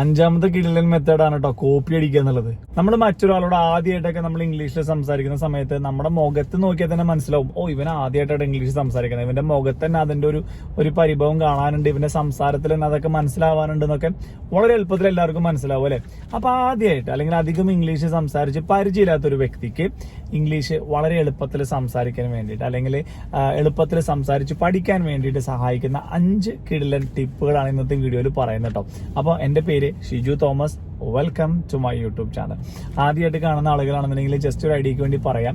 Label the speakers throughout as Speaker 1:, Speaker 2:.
Speaker 1: അഞ്ചാമത്തെ കിടിലൻ മെത്തേഡാണ് കേട്ടോ കോപ്പി അടിക്കുക എന്നുള്ളത്. നമ്മൾ മറ്റൊരാളോട് ആദ്യമായിട്ടൊക്കെ നമ്മൾ ഇംഗ്ലീഷിൽ സംസാരിക്കുന്ന സമയത്ത് നമ്മുടെ മുഖത്ത് നോക്കിയാൽ തന്നെ മനസ്സിലാവും, ഓ ഇവൻ ആദ്യമായിട്ടാണ് ഇംഗ്ലീഷ് സംസാരിക്കുന്നത്, ഇവന്റെ മുഖത്ത് തന്നെ അതിന്റെ ഒരു പരിഭവം കാണാനുണ്ട്, ഇവന്റെ സംസാരത്തിൽ തന്നെ അതൊക്കെ മനസ്സിലാവാനുണ്ട് എന്നൊക്കെ വളരെ എളുപ്പത്തിൽ എല്ലാവർക്കും മനസ്സിലാവും അല്ലെ. അപ്പൊ ആദ്യമായിട്ട് അല്ലെങ്കിൽ അധികം ഇംഗ്ലീഷ് സംസാരിച്ച് പരിചയമില്ലാത്തൊരു വ്യക്തിക്ക് ഇംഗ്ലീഷ് വളരെ എളുപ്പത്തിൽ സംസാരിക്കാൻ വേണ്ടിയിട്ട് അല്ലെങ്കിൽ എളുപ്പത്തിൽ സംസാരിച്ച് പഠിക്കാൻ വേണ്ടിയിട്ട് സഹായിക്കുന്ന 5 കിടിലൻ ടിപ്പുകളാണ് ഇന്നത്തെ വീഡിയോയിൽ പറയുന്നത് കേട്ടോ. അപ്പോൾ എന്റെ പേര് Shiju Thomas. Welcome to my YouTube channel. ആദ്യമായിട്ട് കാണുന്ന ആളുകളാണെന്നുണ്ടെങ്കിൽ ജസ്റ്റ് ഒരു ഐഡിയക്ക് വേണ്ടി പറയാം,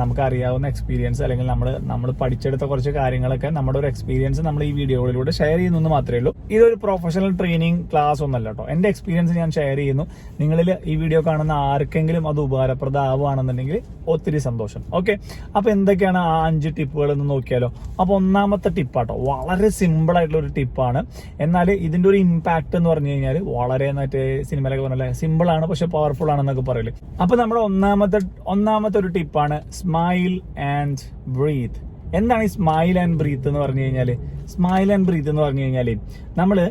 Speaker 1: നമുക്ക് അറിയാവുന്ന എക്സ്പീരിയൻസ് അല്ലെങ്കിൽ നമ്മൾ പഠിച്ചെടുത്ത കുറച്ച് കാര്യങ്ങളൊക്കെ നമ്മുടെ ഒരു എക്സ്പീരിയൻസ് നമ്മൾ ഈ വീഡിയോകളിലൂടെ ഷെയർ ചെയ്യുന്നു മാത്രമേ ഉള്ളൂ. ഇതൊരു പ്രൊഫഷണൽ ട്രെയിനിങ് ക്ലാസ് ഒന്നല്ല കേട്ടോ. എന്റെ എക്സ്പീരിയൻസ് ഞാൻ ഷെയർ ചെയ്യുന്നു. നിങ്ങളിൽ ഈ വീഡിയോ കാണുന്ന ആർക്കെങ്കിലും അത് ഉപകാരപ്രദമാവുകയാണെന്നുണ്ടെങ്കിൽ ഒത്തിരി സന്തോഷം. ഓക്കെ, അപ്പൊ എന്തൊക്കെയാണ് ആ 5 ടിപ്പുകൾ എന്ന് നോക്കിയാലോ. അപ്പൊ ഒന്നാമത്തെ ടിപ്പാട്ടോ, വളരെ സിമ്പിൾ ആയിട്ടുള്ള ഒരു ടിപ്പാണ്. എന്നാൽ ഇതിന്റെ ഒരു ഇമ്പാക്ട് എന്ന് പറഞ്ഞു കഴിഞ്ഞാൽ വളരെ മറ്റേ സിനിമയിലൊക്കെ പറഞ്ഞല്ലേ സിമ്പിൾ ആണ് പക്ഷെ പവർഫുൾ ആണെന്നൊക്കെ പറയില്ലേ. അപ്പൊ നമ്മുടെ ഒന്നാമത്തെ ഒരു ടിപ്പാണ് സ്മൈൽ ആൻഡ് ബ്രീത്ത്. എന്താണ് ഈ സ്മൈൽ ആൻഡ് ബ്രീത്ത് എന്ന് പറഞ്ഞു കഴിഞ്ഞാല്? സ്മൈൽ ആൻഡ് ബ്രീത്ത് എന്ന് പറഞ്ഞു കഴിഞ്ഞാല് നമ്മള്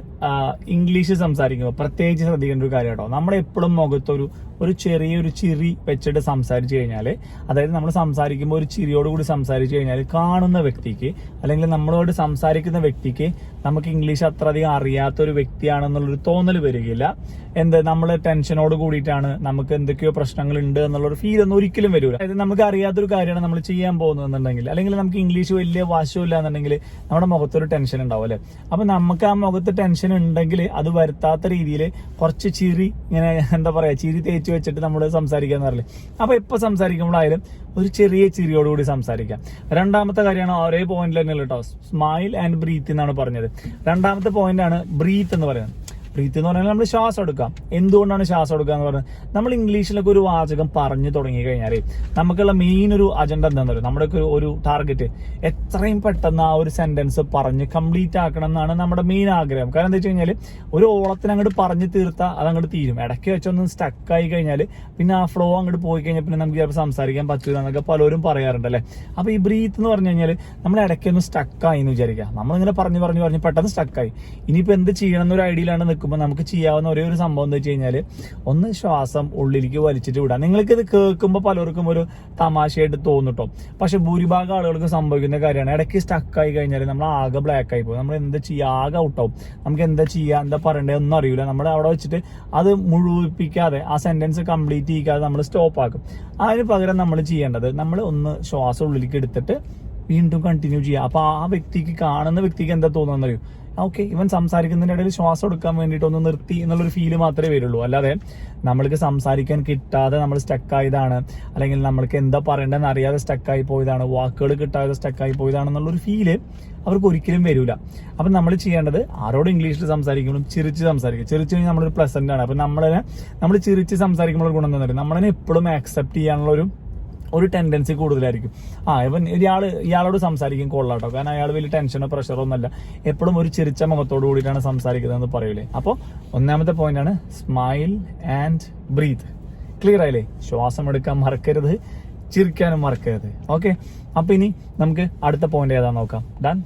Speaker 1: ഇംഗ്ലീഷ് സംസാരിക്കുമ്പോൾ പ്രത്യേകിച്ച് ശ്രദ്ധിക്കേണ്ട ഒരു കാര്യം കേട്ടോ. നമ്മളെപ്പോഴും മുഖത്തൊരു ചെറിയൊരു ചിരി വെച്ചിട്ട് സംസാരിച്ചു കഴിഞ്ഞാല്, അതായത് നമ്മൾ സംസാരിക്കുമ്പോൾ ഒരു ചിരിയോടുകൂടി സംസാരിച്ചു കഴിഞ്ഞാൽ കാണുന്ന വ്യക്തിക്ക് അല്ലെങ്കിൽ നമ്മളോട് സംസാരിക്കുന്ന വ്യക്തിക്ക് നമുക്ക് ഇംഗ്ലീഷ് അത്ര അധികം അറിയാത്ത ഒരു വ്യക്തിയാണെന്നുള്ളൊരു തോന്നൽ വരികയില്ല. നമ്മൾ ടെൻഷനോട് കൂടിയിട്ടാണ്, നമുക്ക് എന്തൊക്കെയോ പ്രശ്നങ്ങൾ ഉണ്ട് എന്നുള്ളൊരു ഫീൽ ഒന്നും ഒരിക്കലും വരില്ല. അതായത് നമുക്ക് അറിയാത്തൊരു കാര്യമാണ് നമ്മൾ ചെയ്യാൻ പോകുന്നതെന്നുണ്ടെങ്കിൽ, അല്ലെങ്കിൽ നമുക്ക് ഇംഗ്ലീഷ് വലിയ വാശമില്ല എന്നുണ്ടെങ്കിൽ നമ്മുടെ മുഖത്തൊരു ടെൻഷൻ ഉണ്ടാവും അല്ലെ. അപ്പൊ നമുക്ക് ആ മുഖത്ത് ടെൻഷൻ ഉണ്ടെങ്കിൽ അത് വരുത്താത്ത രീതിയിൽ കുറച്ച് ചിരി ഇങ്ങനെ എന്താ പറയാ ചിരി തേച്ച് വെച്ചിട്ട് നമ്മൾ സംസാരിക്കാന്ന് പറയില്ലേ. അപ്പൊ എപ്പൊ സംസാരിക്കുമ്പോഴായാലും ഒരു ചെറിയ ചിരിയോടുകൂടി സംസാരിക്കാം. രണ്ടാമത്തെ കാര്യമാണ് ഒരേ പോയിന്റിൽ തന്നെ കേട്ടോ, സ്മൈൽ ആൻഡ് ബ്രീത്ത് എന്നാണ് പറഞ്ഞത്. രണ്ടാമത്തെ പോയിന്റ് ആണ് ബ്രീത്ത് എന്ന് പറയുന്നത്. ബ്രീത്ത് എന്ന് പറഞ്ഞാൽ നമ്മൾ ശ്വാസം എടുക്കാം. എന്തുകൊണ്ടാണ് ശ്വാസം എടുക്കുക എന്ന് പറയുന്നത്? നമ്മൾ ഇംഗ്ലീഷിലൊക്കെ ഒരു വാചകം പറഞ്ഞു തുടങ്ങി കഴിഞ്ഞാൽ നമുക്കുള്ള മെയിൻ ഒരു അജണ്ട എന്താണെന്ന് പറയുക, നമ്മുടെ ഒരു ടാർഗറ്റ് എത്രയും പെട്ടെന്ന് ആ ഒരു സെന്റൻസ് പറഞ്ഞ് കംപ്ലീറ്റ് ആക്കണം എന്നാണ് നമ്മുടെ മെയിൻ ആഗ്രഹം. കാരണം എന്താ വെച്ച് കഴിഞ്ഞാൽ ഒരു ഓളത്തിന് അങ്ങോട്ട് പറഞ്ഞു തീർത്താൽ അത് അങ്ങോട്ട് തീരും. ഇടയ്ക്ക് വെച്ചൊന്ന് സ്റ്റക്കായി കഴിഞ്ഞാൽ പിന്നെ ആ ഫ്ലോ അങ്ങോട്ട് പോയി കഴിഞ്ഞാൽ പിന്നെ നമുക്ക് ചിലപ്പോൾ സംസാരിക്കാൻ പറ്റില്ല എന്നൊക്കെ പലരും പറയാറുണ്ട് അല്ലെ. അപ്പൊ ഈ ബ്രീത്ത് എന്ന് പറഞ്ഞു കഴിഞ്ഞാൽ നമ്മൾ ഇടയ്ക്കൊന്ന് സ്റ്റക്കായി എന്ന് വിചാരിക്കുക. നമ്മളിങ്ങനെ പറഞ്ഞു പെട്ടെന്ന് സ്റ്റക്കായി. ഇനിയിപ്പോ എന്ത് ചെയ്യണം എന്നൊരു ഐഡിയയിലാണ് നിൽക്കുമ്പോൾ നമുക്ക് ചെയ്യാവുന്ന ഒരേ ഒരു സംഭവം എന്താ വെച്ച് കഴിഞ്ഞാൽ ഒന്ന് ശ്വാസം ഉള്ളിലേക്ക് വലിച്ചിട്ട് വിടാം. നിങ്ങൾക്ക് ഇത് കേൾക്കുമ്പോൾ പലർക്കും ഒരു തമാശയായിട്ട് തോന്നിട്ടോ, പക്ഷെ ഭൂരിഭാഗം ആളുകൾക്ക് സംഭവിക്കുന്ന കാര്യമാണ് ഇടയ്ക്ക് സ്റ്റക്കായി കഴിഞ്ഞാൽ നമ്മൾ ആകെ ബ്ലാക്ക് ആയി പോകും. നമ്മൾ എന്താ ചെയ്യുക, ആകെ ഔട്ടാവും. നമുക്ക് എന്താ ചെയ്യുക, എന്താ പറയണ്ടത് ഒന്നും അറിയില്ല. നമ്മൾ അവിടെ വെച്ചിട്ട് അത് മുഴുവിപ്പിക്കാതെ ആ സെന്റൻസ് കംപ്ലീറ്റ് ചെയ്യിക്കാതെ നമ്മൾ സ്റ്റോപ്പ് ആക്കും. അതിന് പകരം നമ്മൾ ചെയ്യേണ്ടത് നമ്മൾ ഒന്ന് ശ്വാസം ഉള്ളിലേക്ക് എടുത്തിട്ട് വീണ്ടും കണ്ടിന്യൂ ചെയ്യുക. അപ്പൊ ആ വ്യക്തിക്ക്, കാണുന്ന വ്യക്തിക്ക് എന്താ തോന്നുന്നത് അറിയും, ഓക്കെ ഇവൻ സംസാരിക്കുന്നതിന്റെ ഇടയിൽ ശ്വാസം എടുക്കാൻ വേണ്ടിയിട്ട് ഒന്ന് നിർത്തി എന്നുള്ളൊരു ഫീല് മാത്രമേ വരുള്ളൂ. അല്ലാതെ നമ്മൾക്ക് സംസാരിക്കാൻ കിട്ടാതെ നമ്മൾ സ്റ്റക്കായതാണ്, അല്ലെങ്കിൽ നമ്മൾക്ക് എന്താ പറയേണ്ടതെന്ന് അറിയാതെ സ്റ്റക്കായി പോയതാണ്, വാക്കുകൾ കിട്ടാതെ സ്റ്റക്കായി പോയതാണെന്നുള്ളൊരു ഫീല് അവർക്ക് ഒരിക്കലും വരില്ല. അപ്പൊ നമ്മൾ ചെയ്യേണ്ടത് ആരോട് ഇംഗ്ലീഷിൽ സംസാരിക്കുമ്പോഴും ചിരിച്ച് സംസാരിക്കുക. ചിരിച്ചു കഴിഞ്ഞാൽ നമ്മളൊരു പ്ലസന്റ് ആണ്. അപ്പൊ നമ്മൾ ചിരിച്ച് സംസാരിക്കുമ്പോൾ ഗുണം എന്താ പറയുക, നമ്മളതിനെ എപ്പോഴും ആക്സെപ്റ്റ് ചെയ്യാനുള്ള ഒരു ടെൻഡൻസി കൂടുതലായിരിക്കും. ഇയാളോട് സംസാരിക്കും കൊള്ളാട്ടോ, കാരണം അയാൾ വലിയ ടെൻഷനോ പ്രഷറോ ഒന്നല്ല, എപ്പോഴും ഒരു ചിരിച്ച മുഖത്തോട് കൂടിയിട്ടാണ് സംസാരിക്കുന്നതെന്ന് പറയൂലേ. അപ്പോൾ ഒന്നാമത്തെ പോയിന്റ് ആണ് സ്മൈൽ ആൻഡ് ബ്രീത്ത്. ക്ലിയർ ആയില്ലേ? ശ്വാസം എടുക്കാൻ മറക്കരുത്, ചിരിക്കാനും മറക്കരുത്. ഓക്കെ, അപ്പൊ ഇനി നമുക്ക് അടുത്ത പോയിന്റ് ഏതാ നോക്കാം. ഡൺ.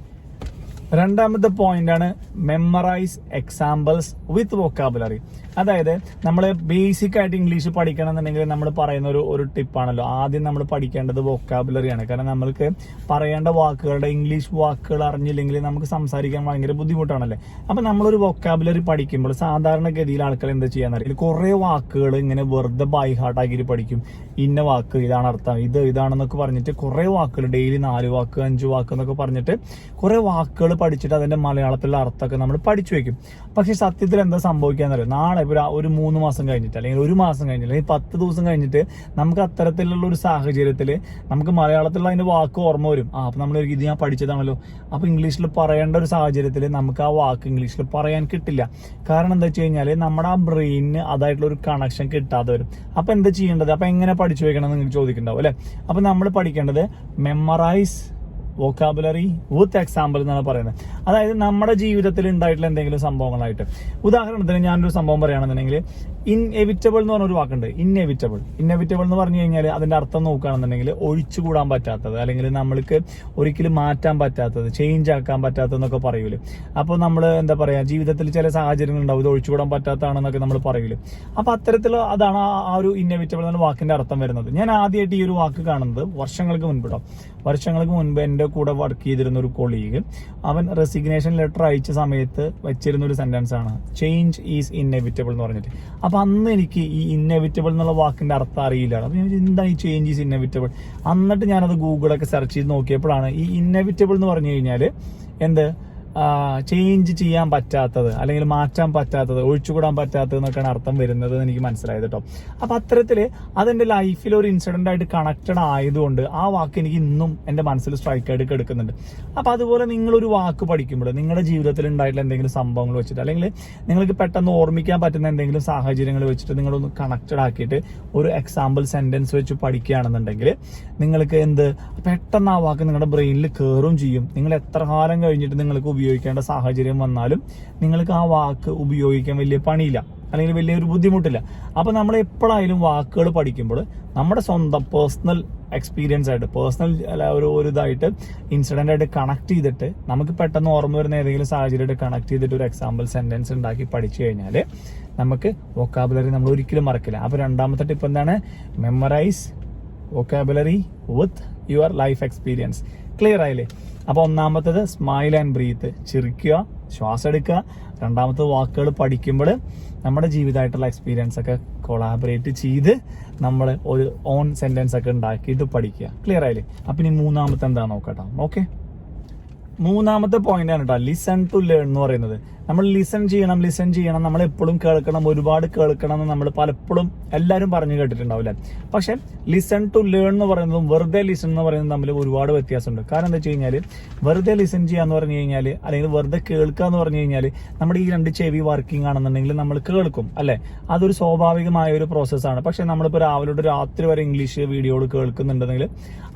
Speaker 1: രണ്ടാമത്തെ പോയിന്റ് ആണ് മെമ്മറൈസ് എക്സാമ്പിൾസ് വിത്ത് വൊക്കാബുലറി. അതായത് നമ്മൾ ബേസിക് ആയിട്ട് ഇംഗ്ലീഷ് പഠിക്കണം എന്നുണ്ടെങ്കിൽ നമ്മൾ പറയുന്ന ഒരു ടിപ്പാണല്ലോ, ആദ്യം നമ്മൾ പഠിക്കേണ്ടത് വൊക്കാബുലറിയാണ്. കാരണം നമ്മൾക്ക് പറയേണ്ട വാക്കുകളുടെ ഇംഗ്ലീഷ് വാക്കുകൾ അറിഞ്ഞില്ലെങ്കിൽ നമുക്ക് സംസാരിക്കാൻ ഭയങ്കര ബുദ്ധിമുട്ടാണല്ലേ. അപ്പൊ നമ്മളൊരു വൊക്കാബുലറി പഠിക്കുമ്പോൾ സാധാരണഗതിയിൽ ആൾക്കാർ എന്താ ചെയ്യാന്നറിയില്ല, കുറെ വാക്കുകൾ ഇങ്ങനെ വെറുതെ ബൈ ഹാർട്ട് ആക്കിയിട്ട് പഠിക്കും. ഇന്ന വാക്ക് ഇതാണ് അർത്ഥം, ഇതാണെന്നൊക്കെ പറഞ്ഞിട്ട് കുറെ വാക്കുകൾ ഡെയിലി 4 വാക്ക് 5 വാക്ക് എന്നൊക്കെ പറഞ്ഞിട്ട് കുറെ വാക്കുകൾ പഠിച്ചിട്ട് അതിന്റെ മലയാളത്തിലുള്ള അർത്ഥമൊക്കെ നമ്മൾ പഠിച്ചു വെക്കും. പക്ഷെ സത്യത്തിൽ എന്താ സംഭവിക്കാന്നറിയോ, നാളെ ഒരു 3 മാസം കഴിഞ്ഞിട്ട് അല്ലെങ്കിൽ 1 മാസം കഴിഞ്ഞിട്ട് അല്ലെങ്കിൽ 10 ദിവസം കഴിഞ്ഞിട്ട് നമുക്ക് അത്തരത്തിലുള്ള ഒരു സാഹചര്യത്തിൽ നമുക്ക് മലയാളത്തിലുള്ള അതിന്റെ വാക്ക് ഓർമ്മ വരും. അപ്പൊ നമ്മൾ ഇത് ഞാൻ പഠിച്ചതാണല്ലോ. അപ്പൊ ഇംഗ്ലീഷിൽ പറയേണ്ട ഒരു സാഹചര്യത്തിൽ നമുക്ക് ആ വാക്ക് ഇംഗ്ലീഷിൽ പറയാൻ കിട്ടില്ല. കാരണം എന്താ വെച്ച് കഴിഞ്ഞാൽ നമ്മുടെ ആ ബ്രെയിനിന് അതായിട്ടുള്ള ഒരു കണക്ഷൻ കിട്ടാതെ വരും. അപ്പൊ എന്താ ചെയ്യേണ്ടത്, അപ്പൊ എങ്ങനെ പഠിച്ചു വെക്കണം എന്ന് നിങ്ങൾക്ക് ചോദിക്കുന്നുണ്ടാവും അല്ലെ. അപ്പൊ നമ്മൾ പഠിക്കേണ്ടത് മെമ്മറൈസ് വൊക്കാബുലറി വിത്ത് എക്സാമ്പിൾ എന്നാണ് പറയുന്നത്. അതായത് നമ്മുടെ ജീവിതത്തിൽ ഉണ്ടായിട്ടുള്ള എന്തെങ്കിലും സംഭവങ്ങളായിട്ട്. ഉദാഹരണത്തിന് ഞാനൊരു സംഭവം പറയുകയാണെന്നുണ്ടെങ്കിൽ ഇൻഎവിറ്റബിൾ എന്ന് പറഞ്ഞൊരു വാക്കുണ്ട്. ഇൻഎവിറ്റബിൾ എന്ന് പറഞ്ഞു കഴിഞ്ഞാൽ അതിന്റെ അർത്ഥം നോക്കുകയാണെന്നുണ്ടെങ്കിൽ ഒഴിച്ചുകൂടാൻ പറ്റാത്തത്, അല്ലെങ്കിൽ നമ്മൾക്ക് ഒരിക്കലും മാറ്റാൻ പറ്റാത്തത്, ചേഞ്ച് ആക്കാൻ പറ്റാത്തതെന്നൊക്കെ പറയൂലേ. അപ്പോൾ നമ്മൾ എന്താ പറയാ, ജീവിതത്തിൽ ചില സാഹചര്യങ്ങൾ ഉണ്ടാവും ഇത് ഒഴിച്ചുകൂടാൻ പറ്റാത്തതാണെന്നൊക്കെ നമ്മൾ പറയൂലേ. അപ്പൊ അത്തരത്തിൽ അതാണ് ആ ഒരു ഇൻഎവിറ്റബിൾ എന്ന വാക്കിന്റെ അർത്ഥം വരുന്നത്. ഞാൻ ആദ്യമായിട്ട് ഈ ഒരു വാക്ക് കാണുന്നത് വർഷങ്ങൾക്ക് മുൻപ് എന്റെ കൂടെ വർക്ക് ചെയ്തിരുന്ന ഒരു കൊളീഗ്, അവൻ റെസിഗ്നേഷൻ ലെറ്റർ അയച്ച സമയത്ത് വെച്ചിരുന്ന ഒരു സെന്റൻസ് ആണ് ചേഞ്ച് ഈസ് ഇൻഎവിറ്റബിൾ എന്ന് പറഞ്ഞിട്ട്. അപ്പൊ അന്ന് എനിക്ക് ഈ ഇൻഎവിറ്റബിൾ എന്നുള്ള വാക്കിന്റെ അർത്ഥം അറിയില്ല. അപ്പൊ ഞാൻ എന്താ ഈ ചേഞ്ച് ഈസ് ഇൻഎവിറ്റബിൾ? എന്നിട്ട് ഞാനത് ഗൂഗിളൊക്കെ സെർച്ച് ചെയ്ത് നോക്കിയപ്പോഴാണ് ഈ ഇൻഎവിറ്റബിൾ എന്ന് പറഞ്ഞു കഴിഞ്ഞാൽ എന്ത് ചേഞ്ച് ചെയ്യാൻ പറ്റാത്തത്, അല്ലെങ്കിൽ മാറ്റാൻ പറ്റാത്തത്, ഒഴിച്ചുകൂടാൻ പറ്റാത്തത് എന്നൊക്കെയാണ് അർത്ഥം വരുന്നത് എന്ന് എനിക്ക് മനസ്സിലായത് കേട്ടോ. അപ്പൊ അത്തരത്തില് അതെന്റെ ലൈഫിൽ ഒരു ഇൻസിഡന്റ് ആയിട്ട് കണക്റ്റഡ് ആയതുകൊണ്ട് ആ വാക്ക് എനിക്ക് ഇന്നും എന്റെ മനസ്സിൽ സ്ട്രൈക്ക് ആയിട്ട് കിടക്കുന്നുണ്ട്. അപ്പൊ അതുപോലെ നിങ്ങളൊരു വാക്ക് പഠിക്കുമ്പോൾ നിങ്ങളുടെ ജീവിതത്തിൽ ഉണ്ടായിട്ടുള്ള എന്തെങ്കിലും സംഭവങ്ങൾ വെച്ചിട്ട്, അല്ലെങ്കിൽ നിങ്ങൾക്ക് പെട്ടെന്ന് ഓർമ്മിക്കാൻ പറ്റുന്ന എന്തെങ്കിലും സാഹചര്യങ്ങൾ വെച്ചിട്ട് നിങ്ങളൊന്ന് കണക്റ്റഡ് ആക്കിയിട്ട് ഒരു എക്സാമ്പിൾ സെന്റൻസ് വെച്ച് പഠിക്കുകയാണെന്നുണ്ടെങ്കിൽ നിങ്ങൾക്ക് പെട്ടെന്ന് ആ വാക്ക് നിങ്ങളുടെ ബ്രെയിനിൽ കയറും ചെയ്യും. നിങ്ങൾ എത്ര കാലം കഴിഞ്ഞിട്ട് നിങ്ങൾക്ക് ഉപയോഗിക്കേണ്ട സാഹചര്യം വന്നാലും നിങ്ങൾക്ക് ആ വാക്ക് ഉപയോഗിക്കാൻ വലിയ പണിയില്ല, അല്ലെങ്കിൽ വലിയൊരു ബുദ്ധിമുട്ടില്ല. അപ്പൊ നമ്മൾ എപ്പോഴായാലും വാക്കുകൾ പഠിക്കുമ്പോൾ നമ്മുടെ സ്വന്തം പേഴ്സണൽ എക്സ്പീരിയൻസ് ആയിട്ട്, പേഴ്സണൽ ഒരു ഇതായിട്ട് ഇൻസിഡന്റ് ആയിട്ട് കണക്ട് ചെയ്തിട്ട് നമുക്ക് പെട്ടെന്ന് ഓർമ്മ വരുന്ന ഏതെങ്കിലും സാഹചര്യമായിട്ട് കണക്ട് ചെയ്തിട്ട് ഒരു എക്സാമ്പിൾ സെന്റൻസ് ഉണ്ടാക്കി പഠിച്ചു കഴിഞ്ഞാൽ നമുക്ക് വൊക്കാബുലറി നമ്മൾ ഒരിക്കലും മറക്കില്ല. അപ്പൊ രണ്ടാമത്തെ ടിപ്പ് എന്താണ്? Memorise vocabulary with your life experience. Clear ആയില്ലേ? അപ്പൊ ഒന്നാമത്തത് സ്മൈൽ ആൻഡ് ബ്രീത്ത്, ചിരിക്കുക, ശ്വാസം എടുക്കുക. രണ്ടാമത്തെ വാക്കുകൾ പഠിക്കുമ്പോൾ നമ്മുടെ ജീവിതമായിട്ടുള്ള എക്സ്പീരിയൻസ് ഒക്കെ കൊളാബറേറ്റ് ചെയ്ത് നമ്മൾ ഒരു ഓൺ സെന്റൻസ് ഒക്കെ ഉണ്ടാക്കിയിട്ട് പഠിക്കുക. ക്ലിയർ ആയില്ലേ? അപ്പൊ ഇനി മൂന്നാമത്തെ എന്താ നോക്കട്ടോ. ഓക്കെ, മൂന്നാമത്തെ പോയിന്റ് ആണ് കേട്ടോ ലിസൺ ടു ലേൺ എന്ന് പറയുന്നത്. നമ്മൾ ലിസൺ ചെയ്യണം, നമ്മൾ എപ്പോഴും കേൾക്കണം, ഒരുപാട് കേൾക്കണം എന്ന് നമ്മൾ പലപ്പോഴും എല്ലാവരും പറഞ്ഞു കേട്ടിട്ടുണ്ടാവില്ലേ. പക്ഷെ ലിസൺ ടു ലേൺ എന്ന് പറയുന്നതും വെറുതെ ലിസൺ എന്ന് പറയുന്നതും തമ്മിൽ ഒരുപാട് വ്യത്യാസമുണ്ട്. കാരണം എന്താ വെച്ച് കഴിഞ്ഞാൽ വെറുതെ ലിസൺ ചെയ്യാന്ന് പറഞ്ഞു കഴിഞ്ഞാൽ, അല്ലെങ്കിൽ വെറുതെ കേൾക്കുക എന്ന് പറഞ്ഞു കഴിഞ്ഞാൽ നമ്മുടെ ഈ രണ്ട് ചെവി വർക്കിംഗ് ആണെന്നുണ്ടെങ്കിൽ നമ്മൾ കേൾക്കും അല്ലെ, അതൊരു സ്വാഭാവികമായ ഒരു പ്രോസസ്സാണ്. പക്ഷെ നമ്മളിപ്പോൾ രാവിലെ തൊട്ട് രാത്രി വരെ ഇംഗ്ലീഷ് വീഡിയോകൾ കേൾക്കുന്നുണ്ടെങ്കിൽ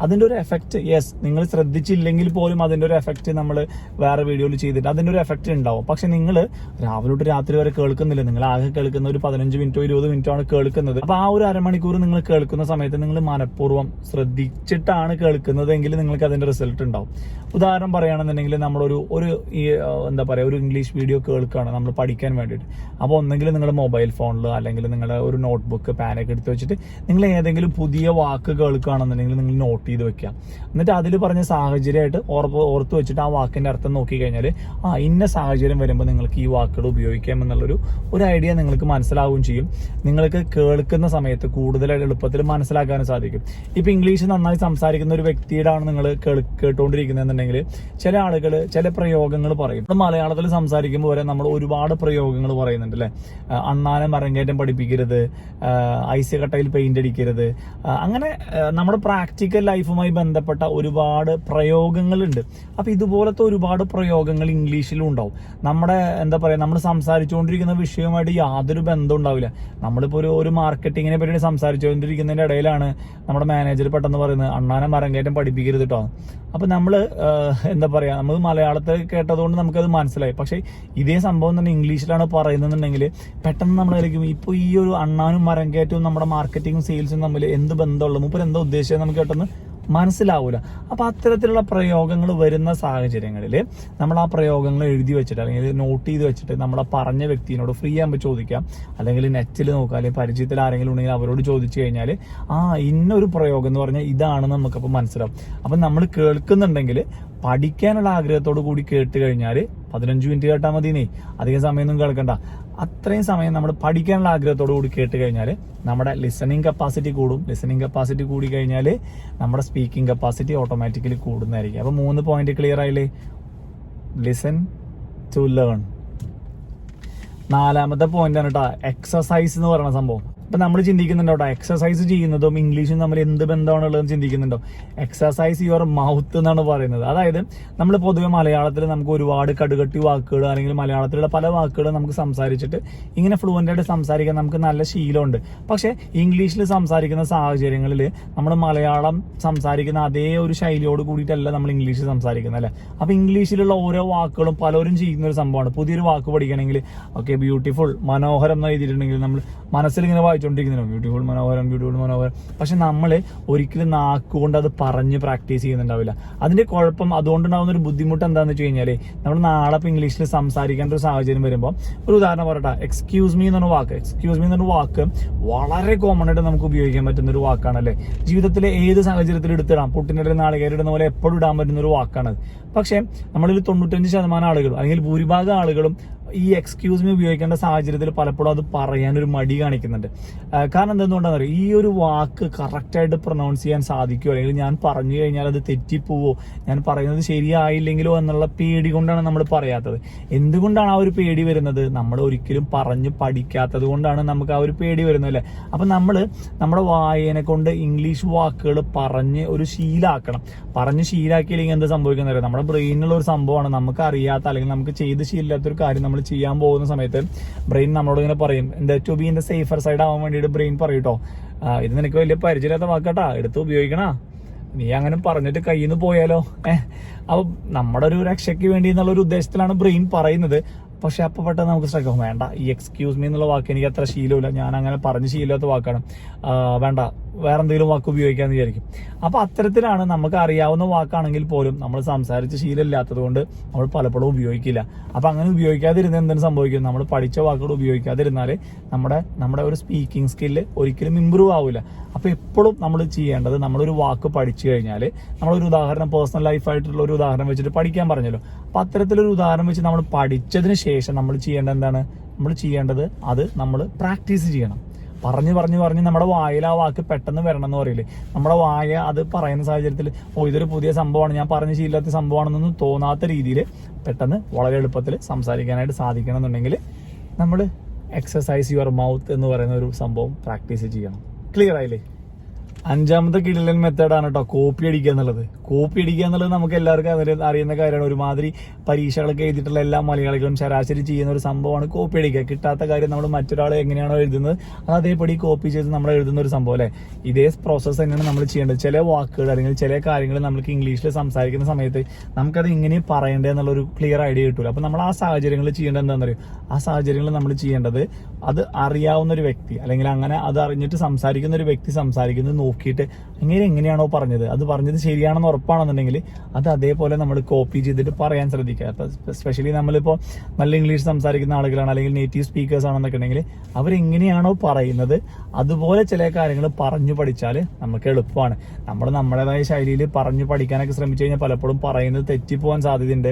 Speaker 1: അതിന്റെ ഒരു എഫക്ട്, യെസ്, നിങ്ങൾ ശ്രദ്ധിച്ചില്ലെങ്കിൽ പോലും അതിന്റെ ഒരു എഫക്ട് നമ്മൾ വേറെ വീഡിയോയിൽ ചെയ്തിട്ട് അതിന്റെ ഒരു എഫക്ട് ഉണ്ടാവും. പക്ഷെ നിങ്ങൾ രാവിലെ തൊട്ട് രാത്രി വരെ കേൾക്കുന്നില്ല, നിങ്ങൾ ആകെ കേൾക്കുന്ന ഒരു 15 മിനിറ്റോ 20 മിനിറ്റോ ആണ് കേൾക്കുന്നത്. അപ്പൊ ആ ഒരു അരമണിക്കൂർ നിങ്ങൾ കേൾക്കുന്ന സമയത്ത് നിങ്ങൾ മനഃപൂർവ്വം ശ്രദ്ധിച്ചിട്ടാണ് കേൾക്കുന്നതെങ്കിൽ നിങ്ങൾക്ക് അതിന്റെ റിസൾട്ട് ഉണ്ടാവും. ഉദാഹരണം പറയുകയാണെന്നുണ്ടെങ്കിൽ നമ്മളൊരു എന്താ പറയുക, ഒരു ഇംഗ്ലീഷ് വീഡിയോ കേൾക്കുകയാണ് നമ്മൾ പഠിക്കാൻ വേണ്ടിയിട്ട്. അപ്പോൾ ഒന്നെങ്കിലും നിങ്ങളുടെ മൊബൈൽ ഫോണിൽ, അല്ലെങ്കിൽ നിങ്ങളുടെ ഒരു നോട്ട്ബുക്ക് പാനൊക്കെ എടുത്ത് വെച്ചിട്ട് നിങ്ങൾ ഏതെങ്കിലും പുതിയ വാക്ക് കേൾക്കുകയാണെന്നുണ്ടെങ്കിൽ നിങ്ങൾ നോട്ട് ചെയ്ത് വെക്കുക. എന്നിട്ട് അതിൽ പറഞ്ഞ സാഹചര്യമായിട്ട് ഓർത്ത് വെച്ചിട്ട് ആ വാക്കിന്റെ അർത്ഥം നോക്കി കഴിഞ്ഞാൽ ഇന്ന സാഹചര്യം വരുമ്പോൾ നിങ്ങൾക്ക് ഈ വാക്കുകൾ ഉപയോഗിക്കാം എന്നുള്ളൊരു ഐഡിയ നിങ്ങൾക്ക് മനസ്സിലാവുകയും ചെയ്യും. നിങ്ങൾക്ക് കേൾക്കുന്ന സമയത്ത് കൂടുതൽ എളുപ്പത്തിൽ മനസ്സിലാക്കാനും സാധിക്കും. ഇപ്പൊ ഇംഗ്ലീഷ് നന്നായി സംസാരിക്കുന്ന ഒരു വ്യക്തിയുടെയാണ് നിങ്ങൾ കേട്ടുകൊണ്ടിരിക്കുന്നതെന്നുണ്ടെങ്കിൽ ചില ആളുകൾ ചില പ്രയോഗങ്ങൾ പറയും. മലയാളത്തിൽ സംസാരിക്കുമ്പോൾ വരെ നമ്മൾ ഒരുപാട് പ്രയോഗങ്ങൾ പറയുന്നുണ്ട് അല്ലെ. അണ്ണാനെ മരങ്കേറ്റം പഠിപ്പിക്കരുത്, ഐസ് കട്ടയിൽ പെയിന്റ് അടിക്കരുത്, അങ്ങനെ നമ്മുടെ പ്രാക്ടിക്കൽ ലൈഫുമായി ബന്ധപ്പെട്ട ഒരുപാട് പ്രയോഗങ്ങളുണ്ട്. അപ്പൊ ഇതുപോലത്തെ ഒരുപാട് പ്രയോഗങ്ങൾ ഇംഗ്ലീഷിലും ഉണ്ടാവും. നമ്മുടെ എന്താ പറയാ, നമ്മൾ സംസാരിച്ചുകൊണ്ടിരിക്കുന്ന വിഷയവുമായിട്ട് യാതൊരു ബന്ധം ഉണ്ടാവില്ല. നമ്മളിപ്പോ ഒരു മാർക്കറ്റിങ്ങിനെ പറ്റി സംസാരിച്ചുകൊണ്ടിരിക്കുന്നതിന്റെ ഇടയിലാണ് നമ്മുടെ മാനേജർ പെട്ടെന്ന് പറയുന്നത് അണ്ണാനെ മരം കയറ്റം പഠിപ്പിക്കരുത് കേട്ടോ. അപ്പൊ നമ്മള് എന്താ പറയാ, നമ്മൾ മലയാളത്തിൽ കേട്ടതുകൊണ്ട് നമുക്കത് മനസ്സിലായി. പക്ഷെ ഇതേ സംഭവം തന്നെ ഇംഗ്ലീഷിലാണ് പറയുന്നുണ്ടെങ്കിൽ പെട്ടെന്ന് നമ്മൾ കളിക്കും ഇപ്പൊ ഈ ഒരു അണ്ണാനും മരം കയറ്റവും നമ്മുടെ മാർക്കറ്റിംഗും സെയിൽസും തമ്മിൽ എന്ത് ബന്ധമുള്ള, മൂപ്പർ എന്താ ഉദ്ദേശിച്ചത് നമുക്ക് പെട്ടെന്ന് മനസ്സിലാവൂല. അപ്പൊ അത്തരത്തിലുള്ള പ്രയോഗങ്ങൾ വരുന്ന സാഹചര്യങ്ങളിൽ നമ്മൾ ആ പ്രയോഗങ്ങൾ എഴുതി വെച്ചിട്ട്, അല്ലെങ്കിൽ നോട്ട് ചെയ്ത് വെച്ചിട്ട് നമ്മൾ ആ പറഞ്ഞ വ്യക്തിയോട് ഫ്രീ ആകുമ്പോൾ ചോദിക്കാം, അല്ലെങ്കിൽ നെറ്റിൽ നോക്കാം, അല്ലെങ്കിൽ പരിചയത്തിൽ ആരെങ്കിലും ഉണ്ടെങ്കിൽ അവരോട് ചോദിച്ചു കഴിഞ്ഞാൽ ഇന്നൊരു പ്രയോഗം എന്ന് പറഞ്ഞാൽ ഇതാണെന്ന് നമുക്കപ്പോൾ മനസ്സിലാവും. അപ്പൊ നമ്മൾ കേൾക്കുന്നുണ്ടെങ്കിൽ പഠിക്കാനുള്ള ആഗ്രഹത്തോടു കൂടി കേട്ട് കഴിഞ്ഞാൽ 15 മിനിറ്റ് കേട്ടാൽ മതിനേ, അധികം സമയമൊന്നും കേൾക്കണ്ട. അത്രയും സമയം നമ്മൾ പഠിക്കാനുള്ള ആഗ്രഹത്തോടു കൂടി കേട്ട് കഴിഞ്ഞാൽ നമ്മുടെ ലിസണിങ് കപ്പാസിറ്റി കൂടും. ലിസണിങ് കപ്പാസിറ്റി കൂടി കഴിഞ്ഞാൽ നമ്മുടെ സ്പീക്കിംഗ് കപ്പാസിറ്റി ഓട്ടോമാറ്റിക്കലി കൂടുന്നതായിരിക്കും. അപ്പൊ 3 പോയിന്റ് ക്ലിയർ ആയില്ലേ? Listen to learn. 4ാമത്തെ പോയിന്റ് ആണ് കേട്ടോ എക്സസൈസ് എന്ന് പറയുന്ന സംഭവം. അപ്പൊ നമ്മൾ ചിന്തിക്കുന്നുണ്ടോ എക്സസൈസ് ചെയ്യുന്നതും ഇംഗ്ലീഷും തമ്മിൽ എന്ത് ബന്ധമാണുള്ളതെന്ന് ചിന്തിക്കുന്നുണ്ടോ? എക്സസൈസ് യുവർ മൗത്ത് എന്നാണ് പറയുന്നത്. അതായത് നമ്മൾ പൊതുവെ മലയാളത്തിൽ നമുക്ക് ഒരുപാട് കടുകട്ടി വാക്കുകൾ അല്ലെങ്കിൽ മലയാളത്തിലുള്ള പല വാക്കുകൾ നമുക്ക് സംസാരിച്ചിട്ട് ഇങ്ങനെ ഫ്ലുവൻ്റ് ആയിട്ട് സംസാരിക്കാൻ നമുക്ക് നല്ല ശീലമുണ്ട്. പക്ഷെ ഇംഗ്ലീഷിൽ സംസാരിക്കുന്ന സാഹചര്യങ്ങളിൽ നമ്മൾ മലയാളം സംസാരിക്കുന്ന അതേ ഒരു ശൈലിയോട് കൂടിയിട്ടല്ല നമ്മൾ ഇംഗ്ലീഷിൽ സംസാരിക്കുന്നത് അല്ലേ. അപ്പൊ ഇംഗ്ലീഷിലുള്ള ഓരോ വാക്കുകളും പലരും ചെയ്യുന്ന ഒരു സംഭവമാണ്. പുതിയൊരു വാക്ക് പഠിക്കണമെങ്കിൽ ഓക്കെ ബ്യൂട്ടിഫുൾ മനോഹരം എന്ന് എഴുതിയിട്ടുണ്ടെങ്കിൽ നമ്മൾ മനസ്സിൽ ഇങ്ങനെ വായിച്ചുകൊണ്ടിരിക്കുന്നുണ്ടോ ബ്യൂട്ടിഫുൾ മനോഹരം ബ്യൂട്ടിഫുൾ മനോഹരം. പക്ഷെ നമ്മൾ ഒരിക്കലും നാക്കുകൊണ്ട് അത് പറഞ്ഞ് പ്രാക്ടീസ് ചെയ്യുന്നുണ്ടാവില്ല. അതിന്റെ കുഴപ്പം അതുകൊണ്ടുണ്ടാകുന്ന ഒരു ബുദ്ധിമുട്ട് എന്താണെന്ന് വെച്ച് കഴിഞ്ഞാൽ നമ്മൾ നാളെ ഇപ്പൊ ഇംഗ്ലീഷിൽ സംസാരിക്കേണ്ട ഒരു സാഹചര്യം വരുമ്പോൾ ഒരു ഉദാഹരണം പറയട്ടെ, എക്സ്ക്യൂസ് മീ എന്നൊരു വാക്ക്. എക്സ്ക്യൂസ് മീ എന്നൊരു വാക്ക് വളരെ കോമൺ ആയിട്ട് നമുക്ക് ഉപയോഗിക്കാൻ പറ്റുന്ന ഒരു വാക്കാണല്ലേ. ജീവിതത്തിലെ ഏത് സാഹചര്യത്തിൽ എടുത്തിടാം, പുട്ടിനിടയിൽ നാളികേരിടുന്ന പോലെ എപ്പോഴും ഇടാൻ പറ്റുന്ന ഒരു വാക്കാണ്. പക്ഷെ നമ്മളിൽ 95% ആളുകളും അല്ലെങ്കിൽ ഭൂരിഭാഗം ആളുകളും ഈ എക്സ്ക്യൂസ് മീ ഉപയോഗിക്കേണ്ട സാഹചര്യത്തിൽ പലപ്പോഴും അത് പറയാനൊരു മടി കാണിക്കുന്നുണ്ട്. കാരണം എന്തുകൊണ്ടാണെന്ന് അറിയാം, ഈ ഒരു വാക്ക് കറക്റ്റായിട്ട് പ്രൊനൗൺസ് ചെയ്യാൻ സാധിക്കുമോ അല്ലെങ്കിൽ ഞാൻ പറഞ്ഞു കഴിഞ്ഞാൽ അത് തെറ്റിപ്പോവോ, ഞാൻ പറയുന്നത് ശരിയായില്ലെങ്കിലോ എന്നുള്ള പേടി കൊണ്ടാണ് നമ്മൾ പറയാത്തത്. എന്തുകൊണ്ടാണ് ആ ഒരു പേടി വരുന്നത്? നമ്മൾ ഒരിക്കലും പറഞ്ഞു പഠിക്കാത്തത് കൊണ്ടാണ് നമുക്ക് ആ ഒരു പേടി വരുന്നത് അല്ലേ. അപ്പൊ നമ്മൾ നമ്മുടെ വായനെ കൊണ്ട് ഇംഗ്ലീഷ് വാക്കുകൾ പറഞ്ഞ് ഒരു ശീലാക്കണം. പറഞ്ഞ് ശീലാക്കിയില്ലെങ്കിൽ എന്ത് സംഭവിക്കുന്നത് അറിയാം, നമ്മുടെ ബ്രെയിനിലുള്ള ഒരു സംഭവമാണ് നമുക്ക് അറിയാത്ത അല്ലെങ്കിൽ നമുക്ക് ചെയ്ത് ശീലമില്ലാത്തൊരു കാര്യം നമ്മൾ ചെയ്യാൻ പോകുന്ന സമയത്ത് ബ്രെയിൻ നമ്മളോട് ഇങ്ങനെ പറയും, എന്താ to be in the safer side ആവാൻ വേണ്ടിയിട്ട് ബ്രെയിൻ പറയൂട്ടോ, ഇത് നിനക്ക് വലിയ പരിചയമില്ലാത്ത വാക്കാട്ടാ, എടുത്ത് ഉപയോഗിക്കണ, നീ അങ്ങനെ പറഞ്ഞിട്ട് കയ്യിൽ നിന്ന് പോയാലോ. അപ്പൊ നമ്മുടെ ഒരു രക്ഷയ്ക്ക് വേണ്ടി എന്നുള്ള ഒരു ഉദ്ദേശത്തിലാണ് ബ്രെയിൻ പറയുന്നത്. പക്ഷെ അപ്പൊ പെട്ടെന്ന് നമുക്ക് ശ്രദ്ധിക്കും, വേണ്ട ഈ എക്സ്ക്യൂസ് മീ എന്നുള്ള വാക്ക് എനിക്ക് അത്ര ശീലമില്ല, ഞാൻ അങ്ങനെ പറഞ്ഞ് ശീലമില്ലാത്ത വാക്കാണ്, വേണ്ട വേറെ എന്തെങ്കിലും വാക്ക് ഉപയോഗിക്കാന്ന് വിചാരിക്കും. അപ്പൊ അത്തരത്തിലാണ് നമുക്ക് അറിയാവുന്ന വാക്കാണെങ്കിൽ പോലും നമ്മൾ സംസാരിച്ച് ശീലമില്ലാത്തത് കൊണ്ട് നമ്മൾ പലപ്പോഴും ഉപയോഗിക്കില്ല. അപ്പൊ അങ്ങനെ ഉപയോഗിക്കാതിരുന്ന എന്തെങ്കിലും സംഭവിക്കും, നമ്മൾ പഠിച്ച വാക്കുകൾ ഉപയോഗിക്കാതിരുന്നാൽ നമ്മുടെ ഒരു സ്പീക്കിംഗ് സ്കില്ല് ഒരിക്കലും ഇമ്പ്രൂവ് ആവില്ല. അപ്പൊ എപ്പോഴും നമ്മൾ ചെയ്യേണ്ടത്, നമ്മളൊരു വാക്ക് പഠിച്ചു കഴിഞ്ഞാൽ നമ്മളൊരു ഉദാഹരണം പേഴ്സണൽ ലൈഫായിട്ടുള്ള ഒരു ഉദാഹരണം വെച്ചിട്ട് പഠിക്കാൻ പറഞ്ഞല്ലോ. അപ്പൊ അത്തരത്തിലൊരു ഉദാഹരണം വെച്ച് നമ്മൾ പഠിച്ചതിന് ശേഷം നമ്മൾ ചെയ്യേണ്ടത് എന്താണ്? നമ്മൾ ചെയ്യേണ്ടത് അത് നമ്മൾ പ്രാക്ടീസ് ചെയ്യണം. പറഞ്ഞ് നമ്മുടെ വായിൽ ആ വാക്ക് പെട്ടെന്ന് വരണം എന്ന് പറയില്ലേ, നമ്മുടെ വായ അത് പറയുന്ന സാഹചര്യത്തിൽ ഇതൊരു പുതിയ സംഭവമാണ്, ഞാൻ പറഞ്ഞ ശീലത്തെ സംഭവമാണെന്നൊന്നും തോന്നാത്ത രീതിയിൽ പെട്ടെന്ന് വളരെ എളുപ്പത്തിൽ സംസാരിക്കാനായിട്ട് സാധിക്കണം എന്നുണ്ടെങ്കിൽ നമ്മൾ എക്സസൈസ് യുവർ മൗത്ത് എന്ന് പറയുന്ന ഒരു സംഭവം പ്രാക്ടീസ് ചെയ്യണം. ക്ലിയർ ആയില്ലേ? അഞ്ചാമത്തെ കിടിലൻ മെത്തേഡാണ് കേട്ടോ കോപ്പി അടിക്കുക എന്നുള്ളത്. കോപ്പി അടിക്കുക എന്നുള്ളത് നമുക്ക് എല്ലാവർക്കും അറിയുന്ന കാര്യമാണ്. ഒരുമാതിരി പരീക്ഷകളൊക്കെ എഴുതിയിട്ടുള്ള എല്ലാ മലയാളികളും ശരാശരി ചെയ്യുന്ന ഒരു സംഭവമാണ് കോപ്പി അടിക്കുക. കിട്ടാത്ത കാര്യം നമ്മൾ മറ്റൊരാൾ എങ്ങനെയാണോ എഴുതുന്നത് അത് അതേപടി കോപ്പി ചെയ്ത് നമ്മൾ എഴുതുന്ന ഒരു സംഭവം അല്ലേ. ഇതേ പ്രോസസ്സ് തന്നെയാണ് നമ്മൾ ചെയ്യേണ്ടത്. ചില വാക്കുകൾ അല്ലെങ്കിൽ ചില കാര്യങ്ങൾ നമുക്ക് ഇംഗ്ലീഷിൽ സംസാരിക്കുന്ന സമയത്ത് നമുക്കത് എങ്ങനെ പറയേണ്ടത് എന്നുള്ളൊരു ക്ലിയർ ഐഡിയ കിട്ടൂല. അപ്പൊ നമ്മൾ ആ സാഹചര്യങ്ങളിൽ ചെയ്യേണ്ടത് എന്താണെന്ന് അറിയും, ആ സാഹചര്യങ്ങളിൽ നമ്മൾ ചെയ്യേണ്ടത് അത് അറിയാവുന്ന ഒരു വ്യക്തി അല്ലെങ്കിൽ അങ്ങനെ അത് അറിഞ്ഞിട്ട് സംസാരിക്കുന്ന ഒരു വ്യക്തി സംസാരിക്കുന്നത് നോക്കിയിട്ട് എങ്ങനെയാണോ പറഞ്ഞത് അത് പറഞ്ഞത് ശരിയാണെന്ന് ഉറപ്പാണെന്നുണ്ടെങ്കിൽ അത് അതേപോലെ നമ്മൾ കോപ്പി ചെയ്തിട്ട് പറയാൻ ശ്രദ്ധിക്കുക. അപ്പൊ സ്പെഷ്യലി നമ്മളിപ്പോ നല്ല ഇംഗ്ലീഷ് സംസാരിക്കുന്ന ആളുകളാണ് അല്ലെങ്കിൽ നേറ്റീവ് സ്പീക്കേഴ്സ് ആണെന്നൊക്കെ ഉണ്ടെങ്കിൽ അവരെങ്ങനെയാണോ പറയുന്നത് അതുപോലെ ചില കാര്യങ്ങൾ പറഞ്ഞു പഠിച്ചാൽ നമുക്ക് എളുപ്പമാണ്. നമ്മുടേതായ ശൈലിയിൽ പറഞ്ഞു പഠിക്കാനൊക്കെ ശ്രമിച്ചു കഴിഞ്ഞാൽ പലപ്പോഴും പറയുന്നത് തെറ്റിപ്പോവാൻ സാധ്യതയുണ്ട്,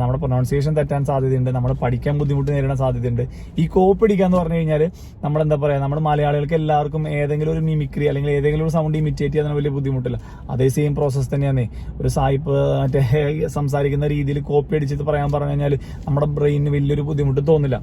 Speaker 1: നമ്മുടെ പ്രൊനൗൺസിയേഷൻ തെറ്റാൻ സാധ്യതയുണ്ട്, നമ്മൾ പഠിക്കാൻ ബുദ്ധിമുട്ട് നേരിടാൻ സാധ്യതയുണ്ട്. ഈ കോപ്പി അടിക്കാന്ന് പറഞ്ഞു കഴിഞ്ഞാൽ നമ്മളെന്താ പറയാ, നമ്മുടെ മലയാളികൾക്ക് എല്ലാവർക്കും ഏതെങ്കിലും ഒരു മിമിക്രി അല്ലെങ്കിൽ ഏതെങ്കിലും ഒരു സൗണ്ട് ഇമിറ്റേറ്റ് ചെയ്യാൻ വലിയ ബുദ്ധിമുട്ടില്ല. അതേ സെയിം പ്രോസസ് തന്നെയാണ് ഒരു സായിപ്പ് മറ്റേ സംസാരിക്കുന്ന രീതിയിൽ കോപ്പി അടിച്ചിട്ട് പറയാൻ പറഞ്ഞു കഴിഞ്ഞാൽ നമ്മുടെ ബ്രെയിനിന് വലിയൊരു ബുദ്ധിമുട്ട് തോന്നില്ല.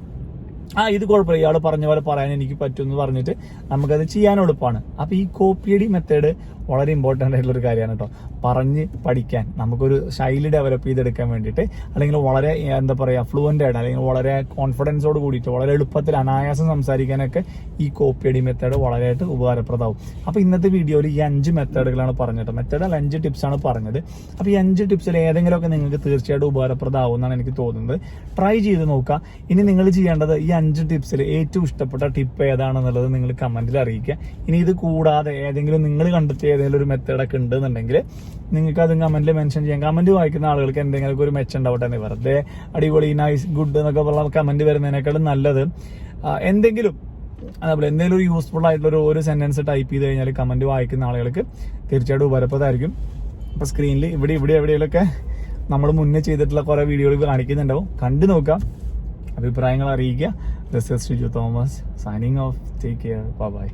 Speaker 1: ഇത് കുഴപ്പമില്ല, ഇയാൾ പറഞ്ഞ പോലെ പറയാൻ എനിക്ക് പറ്റുമെന്ന് പറഞ്ഞിട്ട് നമുക്കത് ചെയ്യാൻ എളുപ്പമാണ്. അപ്പൊ ഈ കോപ്പിയടി മെത്തേഡ് വളരെ ഇമ്പോർട്ടൻ്റ് ആയിട്ടുള്ള ഒരു കാര്യമാണ് കേട്ടോ. പറഞ്ഞ് പഠിക്കാൻ നമുക്കൊരു ശൈലി ഡെവലപ്പ് ചെയ്തെടുക്കാൻ വേണ്ടിയിട്ട് അല്ലെങ്കിൽ വളരെ എന്താ പറയുക ഫ്ലുവൻ്റ് ആയിട്ട് അല്ലെങ്കിൽ വളരെ കോൺഫിഡൻസോട് കൂടിയിട്ട് വളരെ എളുപ്പത്തിൽ അനായാസം സംസാരിക്കാനൊക്കെ ഈ കോപ്പിയടി മെത്തേഡ് വളരെയായിട്ട് ഉപകാരപ്രദമാവും. അപ്പൊ ഇന്നത്തെ വീഡിയോയിൽ ഈ 5 മെത്തേഡുകളാണ് പറഞ്ഞിട്ട്, മെത്തേഡ് അല്ല 5 ടിപ്സാണ് പറഞ്ഞത്. അപ്പൊ ഈ 5 ടിപ്സിൽ ഏതെങ്കിലുമൊക്കെ നിങ്ങൾക്ക് തീർച്ചയായിട്ടും ഉപകാരപ്രദമാവും എന്നാണ് എനിക്ക് തോന്നുന്നത്. ട്രൈ ചെയ്ത് നോക്കുക. ഇനി നിങ്ങൾ ചെയ്യേണ്ടത് ഈ 5 ടിപ്സിൽ ഏറ്റവും ഇഷ്ടപ്പെട്ട ടിപ്പ് ഏതാണെന്നുള്ളത് നിങ്ങൾ കമന്റിൽ അറിയിക്കുക. ഇനി ഇത് കൂടാതെ ഏതെങ്കിലും നിങ്ങൾ കണ്ടെത്തിയ ഏതെങ്കിലും ഒരു മെത്തേഡൊക്കെ ഉണ്ടെന്നുണ്ടെങ്കിൽ നിങ്ങൾക്ക് അത് കമന്റിൽ മെൻഷൻ ചെയ്യാം. കമന്റ് വായിക്കുന്ന ആളുകൾക്ക് എന്തെങ്കിലും ഒരു മെച്ചം ഉണ്ടാവട്ടെ. വെറുതെ അടിപൊളി നൈസ് ഗുഡ് എന്നൊക്കെ പറഞ്ഞ കമന്റ് വരുന്നതിനേക്കാളും നല്ലത് എന്തെങ്കിലും അതേപോലെ എന്തെങ്കിലും ഒരു യൂസ്ഫുൾ ആയിട്ടുള്ള ഒരു സെന്റൻസ് ടൈപ്പ് ചെയ്ത് കഴിഞ്ഞാൽ കമന്റ് വായിക്കുന്ന ആളുകൾക്ക് തീർച്ചയായിട്ടും ഉപകാരപ്രദമായിരിക്കും. അപ്പൊ സ്ക്രീനിൽ ഇവിടെ എവിടെയെങ്കിലൊക്കെ നമ്മൾ മുന്നേ ചെയ്തിട്ടുള്ള കുറെ വീഡിയോകൾ കാണിക്കുന്നുണ്ടാവും, കണ്ടു നോക്കാം, അഭിപ്രായങ്ങൾ അറിയിക്കുക. This is Shiju Thomas signing off. Take care, by.